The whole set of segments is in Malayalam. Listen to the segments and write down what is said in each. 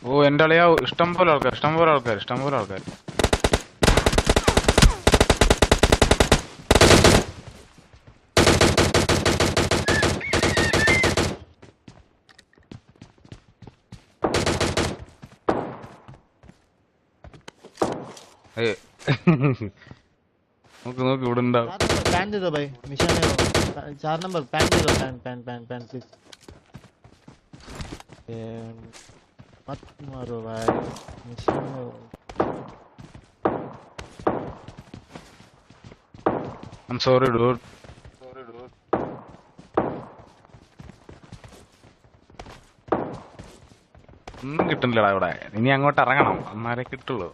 ഓ എന്റെ അളിയാ ഇഷ്ടം പോലെ ആൾക്കാർ ഇഷ്ടം പോലെ ആൾക്കാർ ഇഷ്ടം പോലെ ആൾക്കാർ. നോക്ക് നോക്ക് ഇവിടെ ഉണ്ടാവും. पैन दे दो भाई, निशान है वो 4 नंबर पैन दे दो, pan pan pan pan please. मत मारो भाई, निशान है वो। I'm sorry dude. ഒന്നും കിട്ടുന്നില്ലടാ ഇവിടെ. ഇനി അങ്ങോട്ട് ഇറങ്ങണം, അന്നാലേ കിട്ടുള്ളൂ.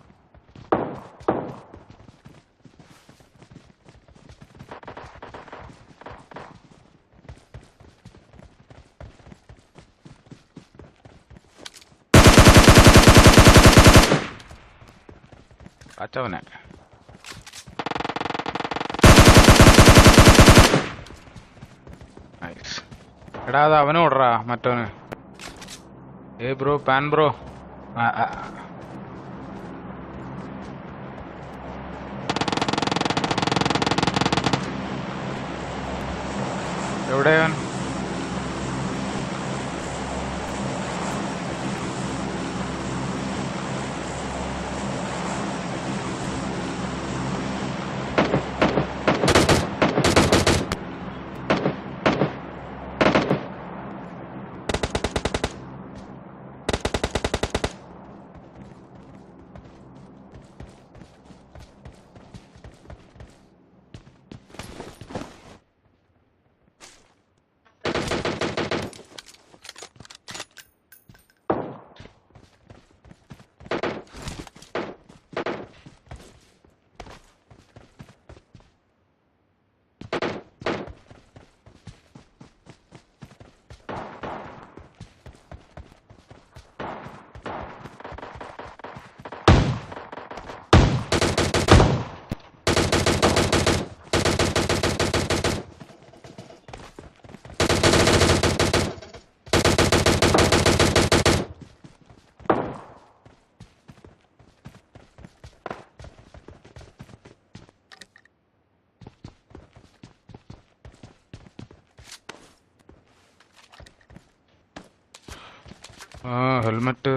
കാച്ചവനെ എടാ അത് അവന് ഓടറാ മറ്റവന്. ബ്രോ പാൻ ബ്രോ. എവിടെയാ? ഹെൽമെറ്റ്.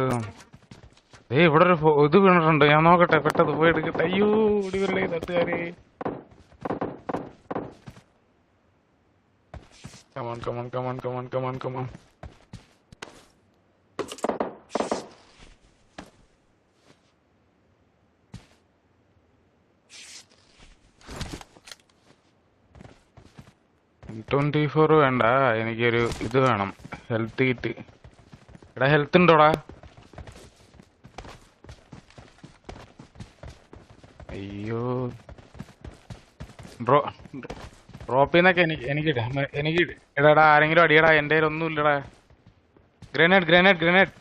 ഇവിടെ ഒരു ഇത് വീണിട്ടുണ്ട്, ഞാൻ നോക്കട്ടെ, പെട്ടെന്ന് പോയി എടുക്കട്ടെ. അയ്യോ ഓടിവല്ലേ തട്ടുകാരെ. Come on come on come on come on come on come on. M24 വേണ്ട, എനിക്കൊരു ഇത് വേണം, ഹെൽത്ത് കിറ്റ്. എടാ ഹെൽത്ത് ഉണ്ടോടാ? അയ്യോ ഡ്രോപ്പിൽ നിന്നൊക്കെ എനിക്ക് എടാ ആരെങ്കിലും അടിയടാ, എൻ്റെ കയ്യിൽ ഒന്നും ഇല്ലടാ. Grenade grenade grenade.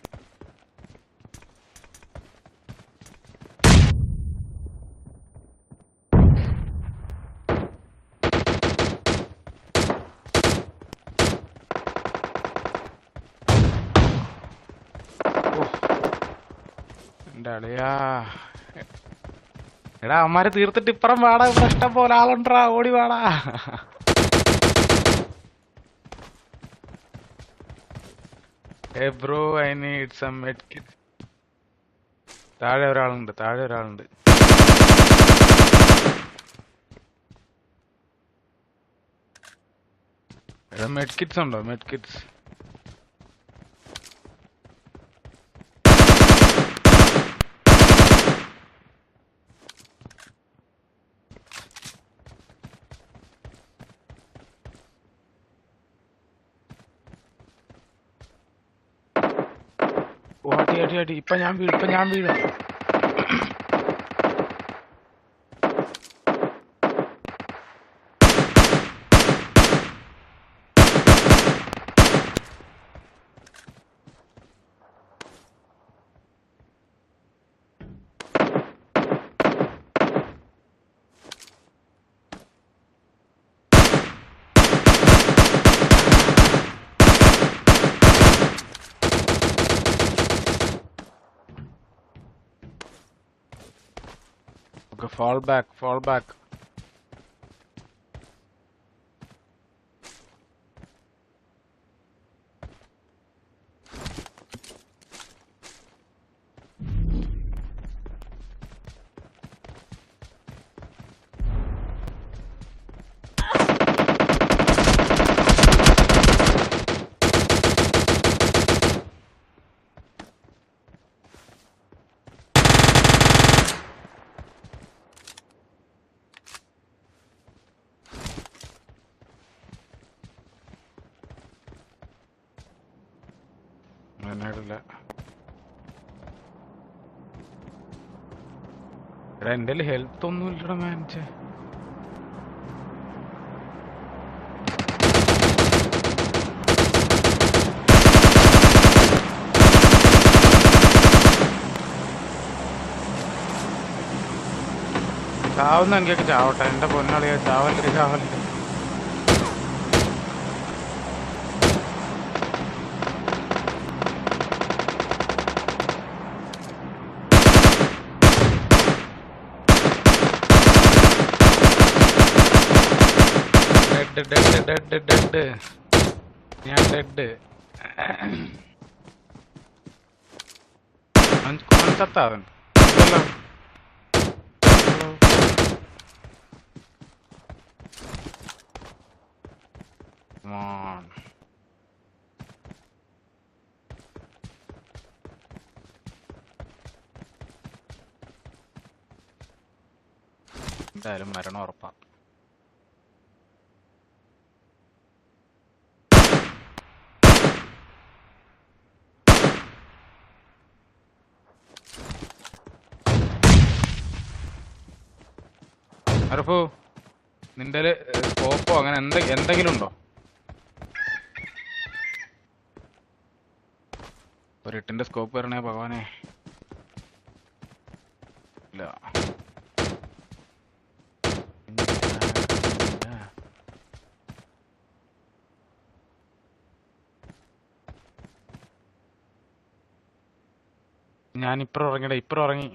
എൻ്റെ അളിയാ, എടാ അമ്മാരെ തീർത്തിട്ട് ഇപ്പുറം വാടാ, ഇവിടെ ഇഷ്ടം പോലെ ആളുണ്ടാ, ഓടി വാടാ. Bro I need some medkit. താഴെ ഒരാളുണ്ട്, താഴെ ഒരാളുണ്ട്. എടാ മെഡ്കിറ്റ്സ് ഉണ്ടോ? മെഡ്കിറ്റ്സ്. ഓ അടി അടി അടി, ഇപ്പൊ ഞാൻ വീഴും, ഇപ്പൊ ഞാൻ വീഴും. Okay, fall back, fall back. ഇല്ല എടാ എൻ്റെ ഹെൽത്ത് ഒന്നും ഇല്ലടാ മാനേജ്. ചാവുന്ന എനിക്കൊക്കെ ചാവട്ടെ, എൻ്റെ പൊന്നാളിയാ, ചാവല്ലേ ചാവല്ലേ. ഡെഡ് ഞാൻ ഡെഡ്. ചത്താവൻ ഇല്ലല്ലോ. എന്തായാലും മരണം ഉറപ്പാ. അറഫു, നിന്റെ സ്കോപ്പോ അങ്ങനെ എന്തെങ്കിലും ഉണ്ടോ? ഒരു 8ന്റെ സ്കോപ്പ് വരണേ ഭഗവാനെ. ഇല്ല, ഞാൻ ഇപ്പുറം ഇറങ്ങിടാ, ഇപ്പുറം ഇറങ്ങി.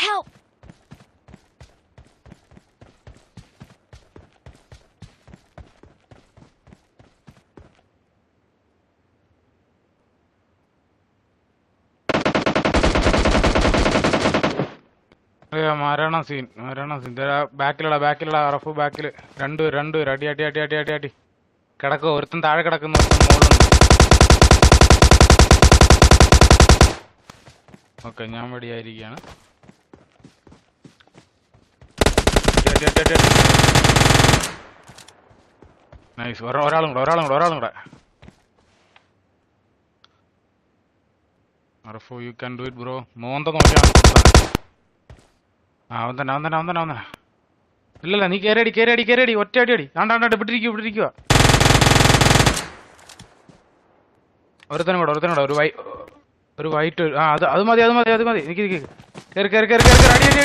Help! മരണ സീൻ. ബാക്കിലടാ അറഫു, ബാക്കില് രണ്ടുപേര് അടി അടി അടി അടി അടി അടി കിടക്കുക. ഒരുത്തൻ താഴെ കിടക്കുന്നു, ഒരുത്തൻ മുകളിലുണ്ട്. ഓക്കെ, ഞാൻ വെടിയായിരിക്കുകയാണ്. നൈസ്. ഒരാളും കൂടെ. Arafu, you can do it bro. മോന്ത നോക്കിയാണ്. അവൻ തന്നെ. ഇല്ലല്ല, നീ കേരടി ഒറ്റ അടി. ആണ്ടാണ്ട് വിട്ടിരിക്കുക. ഒരുത്തനും കൂടെ ഒരു വൈറ്റ്. അത് മതി. എനിക്ക്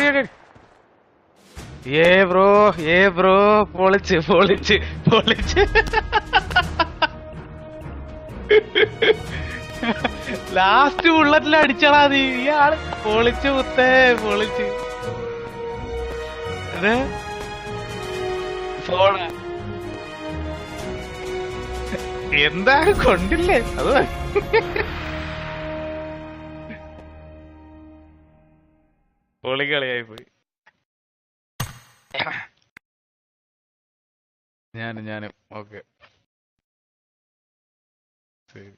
കേറി. ഏ ബ്രോ പൊളിച്ച്. ലാസ്റ്റ് ബുള്ളറ്റിൽ അടിച്ചടാ നീ. ഇയാള് പൊളിച്ച് പൊളിച്ച്. എന്താ കൊണ്ടില്ലേ അത്. പൊളികളിയായി പോയി. ഞാനും ഓക്കെ ശരി.